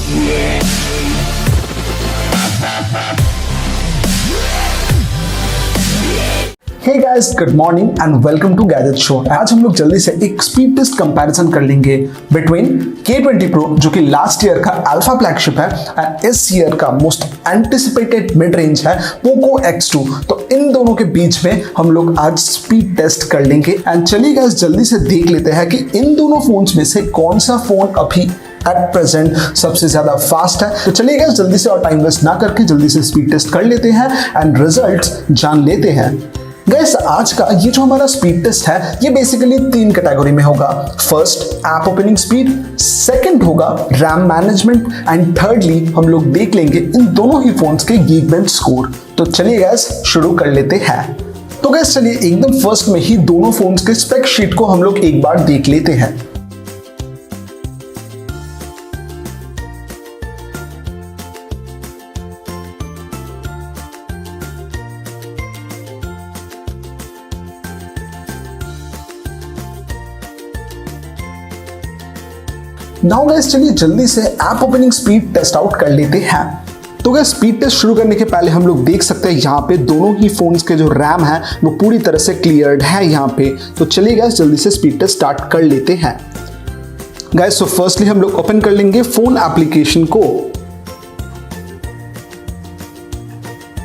Hey guys, good morning and welcome to gadget show. आज हम लोग जल्दी से एक स्पीड टेस्ट कंपैरिजन कर लेंगे बिटवीन K20 Pro जो कि लास्ट ईयर का अल्फा फ्लैगशिप है एंड इस ईयर का मोस्ट एंटिसिपेटेड मिड रेंज है Poco X2। तो इन दोनों के बीच में हम लोग आज स्पीड टेस्ट कर लेंगे एंड चलिए गाइस जल्दी से देख लेते हैं कि इन दोनों फोन्स में से कौन सा फोन अभी एट प्रेजेंट सबसे ज्यादा फास्ट है। तो चलिए गाइस जल्दी से और टाइम वेस्ट ना करके जल्दी से स्पीड टेस्ट कर लेते हैं एंड रिजल्ट्स जान लेते हैं। गाइस आज का ये जो हमारा स्पीड टेस्ट है ये बेसिकली 3 कैटेगरी में होगा। First app opening speed, second होगा रैम मैनेजमेंट एंड थर्डली हम लोग देख लेंगे इन दोनों ही फोन्स के गीकबेंच स्कोर। तो चलिए गाइस शुरू कर लेते हैं। तो गाइस चलिए एकदम फर्स्ट में ही दोनों फोन्स के स्पेक शीट को हम लोग एक बार देख लेते हैं। नाउ गाइस चलिए जल्दी से app opening speed test out कर लेते हैं। तो गाइस स्पीड टेस्ट शुरू करने के पहले हम लोग देख सकते हैं यहाँ पे दोनों ही फोन्स के जो रैम है वो पूरी तरह से क्लियर्ड है यहाँ पे। तो चलिए गाइस जल्दी से स्पीड टेस्ट स्टार्ट कर लेते हैं। गाइस सो फर्स्टली हम लोग ओपन कर लेंगे फोन एप्लीकेशन को।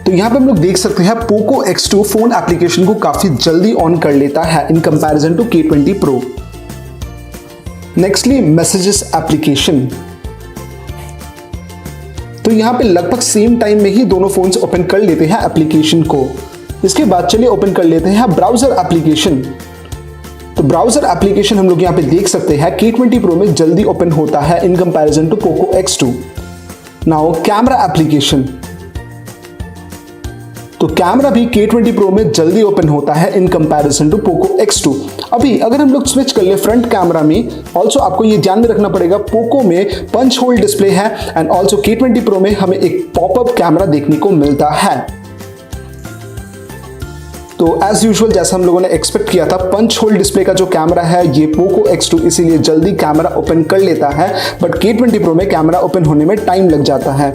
तो यहाँ पे हम लोग देख सकते हैं Poco X2 फोन एप्लीकेशन को काफी जल्दी ऑन कर लेता है in comparison to K20 Pro। Nextly messages application. तो यहां पे लगभग सेम टाइम में ही दोनों फोन्स ओपन कर लेते हैं एप्लीकेशन को। इसके बाद चलिए ओपन कर लेते हैं ब्राउजर एप्लीकेशन। तो ब्राउजर एप्लीकेशन हम लोग यहां पे देख सकते हैं K20 Pro में जल्दी ओपन होता है in comparison to Poco X2। Now camera application. तो कैमरा भी K20 Pro में जल्दी ओपन होता है in comparison to Poco X2। अभी अगर हम लोग स्विच कर ले फ्रंट कैमरा में, ऑल्सो आपको ये ध्यान में रखना पड़ेगा Poco में पंच होल डिस्प्ले है एंड ऑल्सो K20 Pro में हमें एक पॉपअप कैमरा देखने को मिलता है। तो एज यूजुअल जैसा हम लोगों ने एक्सपेक्ट किया था पंच होल डिस्प्ले का जो कैमरा है ये Poco X2 इसीलिए जल्दी कैमरा ओपन कर लेता है, बट K20 Pro में कैमरा ओपन होने में टाइम लग जाता है।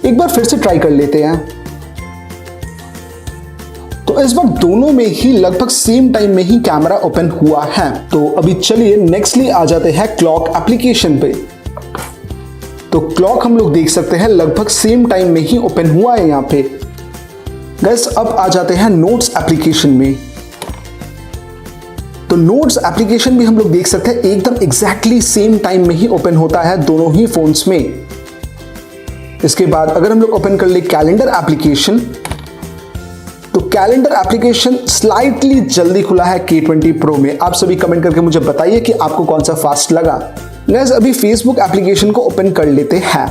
एक बार फिर से ट्राई कर लेते हैं। तो इस बार दोनों में ही लगभग सेम टाइम में ही कैमरा ओपन हुआ है। तो अभी चलिए नेक्स्टली आ जाते हैं क्लॉक एप्लीकेशन पे। तो क्लॉक हम लोग देख सकते हैं लगभग सेम टाइम में ही ओपन हुआ है यहाँ पे। गाइस अब आ जाते हैं नोट्स एप्लीकेशन में। तो नोट्स एप्लीकेशन भी हम लोग देख सकते हैं एकदम एग्जैक्टली सेम टाइम में ही ओपन होता है दोनों ही फोन्स में। इसके बाद अगर हम लोग ओपन कर ले कैलेंडर एप्लीकेशन, तो कैलेंडर एप्लीकेशन स्लाइटली जल्दी खुला है K20 Pro में। आप सभी कमेंट करके मुझे बताइए कि आपको कौन सा फास्ट लगा। गाइस अभी फेसबुक एप्लीकेशन को ओपन कर लेते हैं।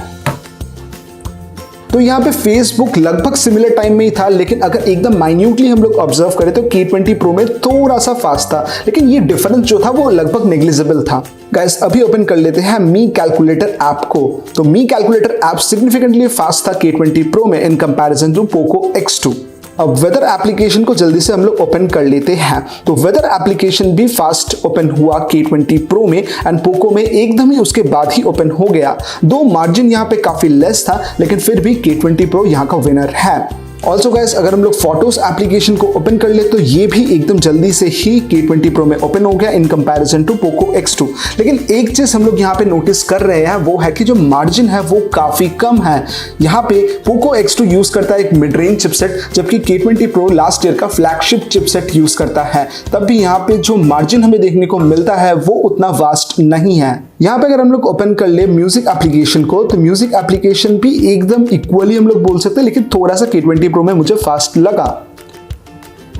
तो यहाँ पे फेसबुक लगभग सिमिलर टाइम में ही था, लेकिन अगर एकदम माइन्यूटली हम लोग ऑब्जर्व करें तो K20 Pro में थोड़ा सा फास्ट था, लेकिन ये डिफरेंस जो था वो लगभग नेग्लिजिबल था। गाइस अभी ओपन कर लेते हैं मी कैलकुलेटर ऐप को। तो मी कैलकुलेटर ऐप सिग्निफिकेंटली फास्ट था K20 Pro में इन कंपैरिजन टू Poco X2। अब वेदर एप्लीकेशन को जल्दी से हम लोग ओपन कर लेते हैं। तो वेदर एप्लीकेशन भी फास्ट ओपन हुआ K20 Pro में एंड Poco में एकदम ही उसके बाद ही ओपन हो गया। दो मार्जिन यहाँ पे काफी लेस था, लेकिन फिर भी K20 Pro यहाँ का विनर है। ऑल्सो गाइस अगर हम लोग फोटोज एप्लीकेशन को ओपन कर ले तो ये भी एकदम जल्दी से ही K20 Pro में ओपन हो गया in comparison to Poco X2। लेकिन एक चीज हम लोग यहाँ पे नोटिस कर रहे हैं वो है कि जो मार्जिन है वो काफी कम है। यहाँ पे Poco X2 यूज करता है एक मिड रेंज चिपसेट, जबकि K20 Pro लास्ट ईयर का फ्लैगशिप चिपसेट यूज करता है। तब भी यहाँ पे जो मार्जिन हमें देखने को मिलता है वो उतना वास्ट नहीं है। यहाँ पे अगर हम लोग ओपन कर ले म्यूजिक एप्लीकेशन को, तो म्यूजिक एप्लीकेशन भी एकदम इक्वली हम लोग बोल सकते हैं, लेकिन थोड़ा सा K20 Pro में मुझे फास्ट लगा।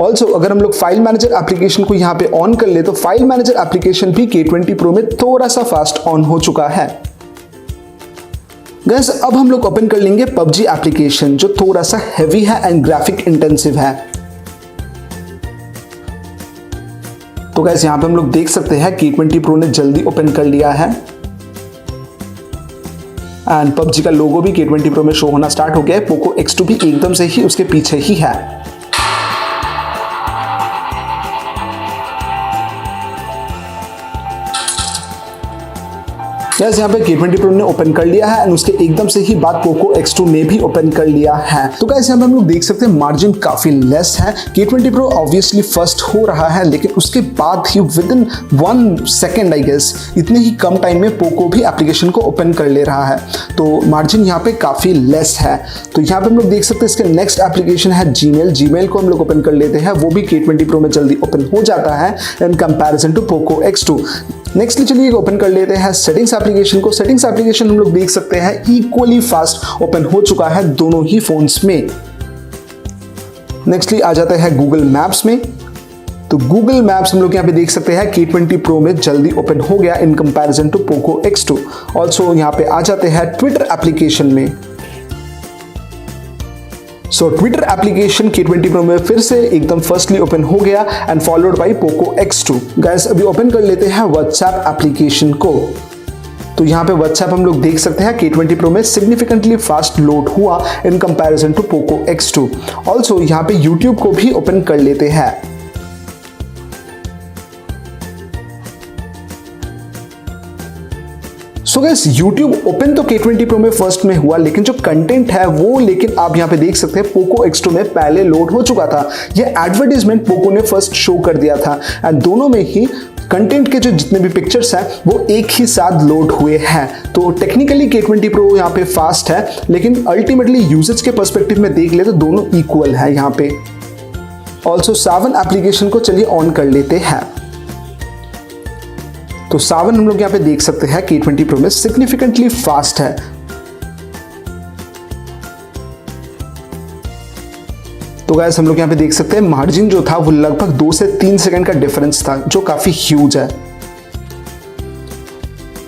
ऑल्सो अगर हम लोग फाइल मैनेजर एप्लीकेशन को यहाँ पे ऑन कर ले तो फाइल मैनेजर एप्लीकेशन भी K20 Pro में थोड़ा सा फास्ट ऑन हो चुका है। गाइस अब हम लोग ओपन कर लेंगे PUBG एप्लीकेशन जो थोड़ा सा हैवी है एंड ग्राफिक इंटेंसिव है। तो गाइस यहाँ पे हम लोग देख सकते हैं K20 Pro ने जल्दी ओपन कर लिया है एंड PUBG का लोगो भी K20 Pro में शो होना स्टार्ट हो गया है। Poco X2 भी एकदम से ही उसके पीछे ही है। यस यहाँ पे K20 Pro ने ओपन कर लिया है एंड उसके एकदम से ही बाद Poco X2 ने भी ओपन कर लिया है। तो गाइस यहाँ पे हम लोग देख सकते हैं मार्जिन काफी लेस है। K20 Pro ऑब्वियसली फर्स्ट हो रहा है, लेकिन उसके बाद ही within 1 second I guess इतने ही कम टाइम में Poco भी एप्लीकेशन को ओपन कर ले रहा है। तो मार्जिन यहाँ पे काफी लेस है। तो यहाँ पे हम लोग देख सकते हैं इसके नेक्स्ट एप्लीकेशन है Gmail को हम लोग ओपन कर लेते हैं, वो भी K20 Pro में जल्दी ओपन हो जाता है in comparison to Poco X2। Nextly चलिए ओपन कर लेते हैं सेटिंग्स एप्लीकेशन को। सेटिंग्स एप्लीकेशन हम लोग देख सकते हैं इक्वली फास्ट ओपन हो चुका है दोनों ही फोन्स में। नेक्स्टली आ जाते हैं गूगल मैप्स में। तो गूगल मैप्स हम लोग यहाँ पे देख सकते हैं K20 Pro में जल्दी ओपन हो गया in comparison to Poco X2। Also यहाँ पे आ जाते हैं ट्विटर एप्लीकेशन में। So Twitter application K20 Pro में फिर से एकदम फर्स्टली ओपन हो गया and followed by Poco X2। Guys अभी ओपन कर लेते हैं व्हाट्सएप एप्लीकेशन को। तो यहाँ पे व्हाट्सएप हम लोग देख सकते हैं K20 Pro में सिग्निफिकेंटली फास्ट लोड हुआ in comparison to Poco X2। Also यहाँ पे यूट्यूब को भी ओपन कर लेते हैं। सो गाइस YouTube ओपन तो K20 Pro में फर्स्ट में हुआ, लेकिन जो कंटेंट है वो लेकिन आप यहाँ पे देख सकते हैं Poco X2 में पहले लोड हो चुका था। ये एडवर्टाइजमेंट Poco ने फर्स्ट शो कर दिया था एंड दोनों में ही कंटेंट के जो जितने भी पिक्चर्स हैं वो एक ही साथ लोड हुए हैं। तो टेक्निकली K20 Pro यहाँ पे फास्ट है, लेकिन अल्टीमेटली यूजेज के पर्सपेक्टिव में देख ले तो दोनों इक्वल है यहाँ पे। ऑल्सो सावन एप्लीकेशन को चलिए ऑन कर लेते हैं। तो सावन हम लोग यहाँ पे देख सकते हैं K20 Pro में सिग्निफिकेंटली फास्ट है। तो गाइस हम लोग यहाँ पे देख सकते हैं मार्जिन जो था वो लगभग 2 से 3 सेकंड का डिफरेंस था, जो काफी ह्यूज है।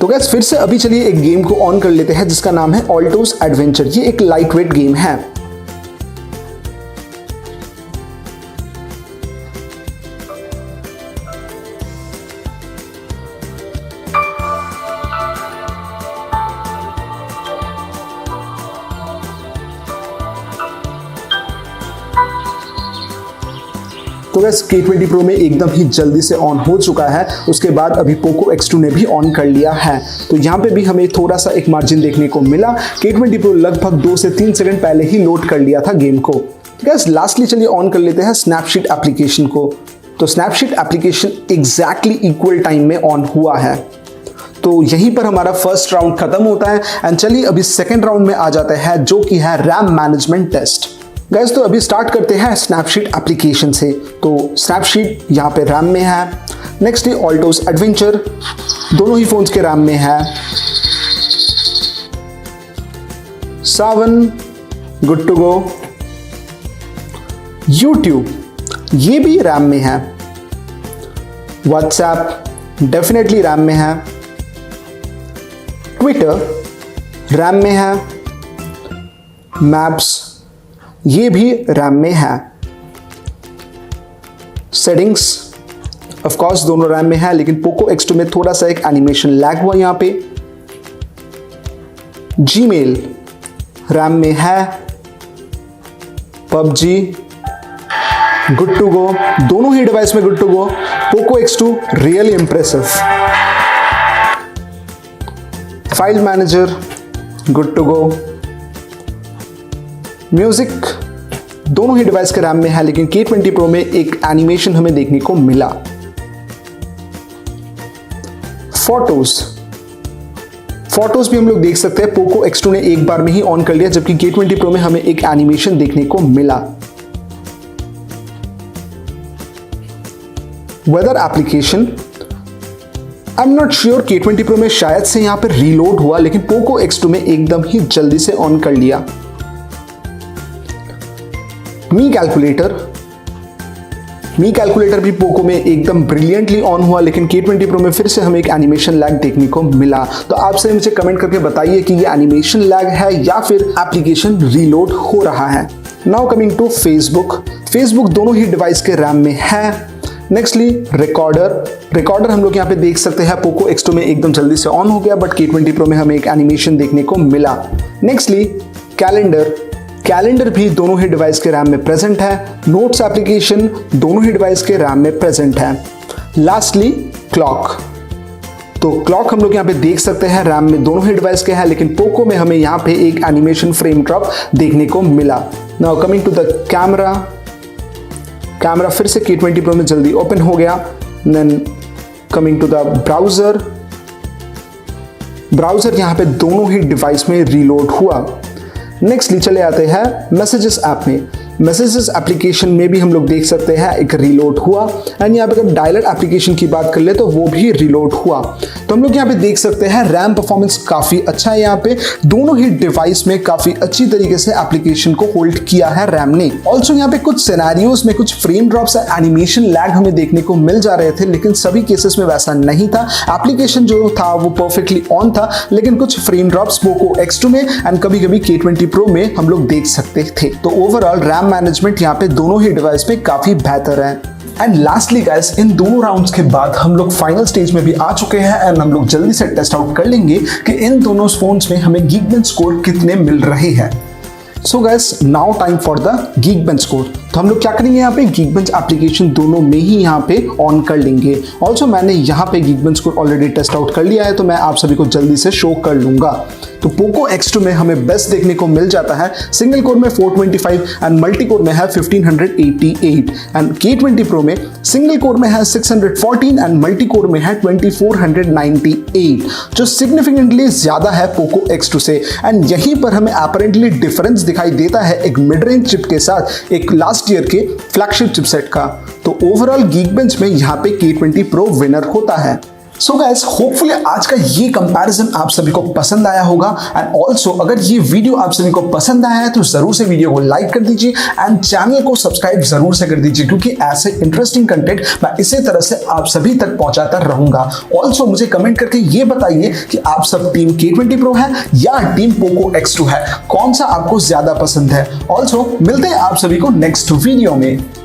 तो गाइस फिर से अभी चलिए एक गेम को ऑन कर लेते हैं जिसका नाम है ऑल्टोस एडवेंचर। ये एक लाइट वेट गेम है। तो गाइस K20 Pro में एकदम ही जल्दी से ऑन हो चुका है। उसके बाद अभी Poco X2 ने भी ऑन कर लिया है। तो यहाँ पे भी हमें थोड़ा सा एक मार्जिन देखने को मिला। K20 Pro लगभग 2 से 3 सेकंड पहले ही लोड कर लिया था गेम को। गाइस लास्टली चलिए ऑन कर लेते हैं स्नैपशीट एप्लीकेशन को। तो Snapseed application exactly equal time में ऑन हुआ है। तो यहीं पर हमारा फर्स्ट राउंड खत्म होता है एंड चलिए अभी सेकेंड राउंड में आ जाता है, जो कि है रैम मैनेजमेंट टेस्ट। गाइस तो अभी स्टार्ट करते हैं स्नैपशीट एप्लीकेशन से। तो स्नैपशीट यहाँ पे रैम में है। नेक्स्ट है ऑल्टोस एडवेंचर, दोनों ही फोन्स के रैम में है। सावन गुड टू गो। यूट्यूब ये भी रैम में है। व्हाट्सएप डेफिनेटली रैम में है। ट्विटर रैम में है। मैप्स ये भी रैम में है। सेटिंग्स ऑफ कोर्स दोनों रैम में है, लेकिन Poco X2 में थोड़ा सा एक एनिमेशन लैग हुआ यहाँ पे। Gmail रैम में है। PUBG गुड टू गो, दोनों ही डिवाइस में good to go. Poco X2 really impressive. File manager good to go. Music दोनों ही डिवाइस के रैम में है, लेकिन K20 Pro में एक एनिमेशन हमें देखने को मिला। फोटोज भी हम लोग देख सकते हैं Poco X2 ने एक बार में ही ऑन कर लिया, जबकि K20 Pro में हमें एक एनिमेशन देखने को मिला। Weather application I am not sure, K20 Pro में शायद से यहां पर रीलोड हुआ, लेकिन Poco X2 में एकदम ही जल्दी से ऑन कर लिया। मी कैलकुलेटर भी Poco में एकदम ब्रिलियंटली ऑन हुआ, लेकिन K20 Pro में फिर से हमें एक एनिमेशन लैग देखने को मिला। तो आपसे मुझे कमेंट करके बताइए कि ये एनिमेशन लैग है या फिर एप्लीकेशन रीलोड हो रहा है। नाउ कमिंग टू फेसबुक दोनों ही डिवाइस के रैम में है। नेक्स्टली रिकॉर्डर हम लोग यहाँ पे देख सकते हैं Poco X2 में एकदम जल्दी से ऑन हो गया, बट K20 Pro में हमें एक एनिमेशन देखने को मिला। नेक्स्टली कैलेंडर भी दोनों ही डिवाइस के रैम में प्रेजेंट है। नोट्स एप्लीकेशन दोनों ही डिवाइस के रैम में प्रेजेंट है। लास्टली क्लॉक तो क्लॉक हम लोग यहाँ पे देख सकते हैं रैम में दोनों ही डिवाइस के हैं, लेकिन पोको में हमें यहाँ पे एक एनिमेशन फ्रेम ड्रॉप देखने को मिला। Now coming to the camera, camera फिर से K20 Pro में जल्दी ओपन हो गया। Then coming to the browser, browser यहाँ पे दोनों ही डिवाइस में रीलोड हुआ। नेक्स्टली चले आते हैं मैसेजेस ऐप में। मैसेजेस एप्लीकेशन में भी हम लोग देख सकते हैं एक रीलोड हुआ। एंड यहाँ पे अगर डायलर एप्लीकेशन की बात कर ले तो वो भी रीलोड हुआ। तो हम लोग यहाँ पे देख सकते हैं रैम परफॉर्मेंस काफी अच्छा है। यहाँ पे दोनों ही डिवाइस में काफी अच्छी तरीके से एप्लीकेशन को होल्ड किया है रैम ने। ऑल्सो यहाँ पे कुछ सिनेरियोज में कुछ फ्रेम ड्रॉप्स या एनिमेशन लैग हमें देखने को मिल जा रहे थे, लेकिन सभी केसेस में वैसा नहीं था। एप्लीकेशन जो था वो परफेक्टली ऑन था, लेकिन कुछ फ्रेम ड्रॉप्स पोको X2 में एंड कभी कभी K20 Pro में हम लोग देख सकते थे। तो ओवरऑल रैम मैनेजमेंट यहाँ पे दोनों ही डिवाइस पे काफी बेहतर है। एंड लास्टली गाइस, इन दोनों राउंड्स के बाद हम लोग फाइनल स्टेज में भी आ चुके हैं एंड हम लोग जल्दी से टेस्ट आउट कर लेंगे कि इन दोनों फोन्स में हमें Geekbench स्कोर कितने मिल रहे हैं। So guys, now time for the Geekbench score. तो हम लोग क्या करेंगे, यहाँ पे Geekbench एप्लीकेशन दोनों में ही यहाँ पे ऑन कर लेंगे। ऑल्सो मैंने यहाँ पे Geekbench score already test out कर लिया है, तो मैं आप सभी को जल्दी से शो कर लूंगा। तो पोको X2 में हमें बेस्ट देखने को मिल जाता है, सिंगल कोर में 425 एंड मल्टी कोर में है 1588 एंड K20 Pro में सिंगल कोर में है 614 एंड मल्टी कोर में है 2498, जो सिग्निफिकेंटली ज्यादा है पोको X2 से। एंड यहीं पर हमें अपरेंटली डिफरेंस दिखाई देता है एक मिड रेंज चिप के साथ एक लास्ट ईयर के फ्लैगशिप चिपसेट का। तो ओवरऑल Geekbench में यहाँ पे K20 Pro विनर होता है। सो गाइस, होपफुली आज का ये कंपैरिजन आप सभी को पसंद आया होगा। एंड ऑल्सो अगर ये वीडियो आप सभी को पसंद आया है तो जरूर से वीडियो को लाइक कर दीजिए एंड चैनल को सब्सक्राइब जरूर से कर दीजिए, क्योंकि ऐसे इंटरेस्टिंग कंटेंट मैं इसी तरह से आप सभी तक पहुंचाता रहूंगा। ऑल्सो मुझे कमेंट करके ये बताइए कि आप सब टीम K20 Pro है या टीम पोको X2 है, कौन सा आपको ज्यादा पसंद है। ऑल्सो मिलते हैं आप सभी को नेक्स्ट वीडियो में।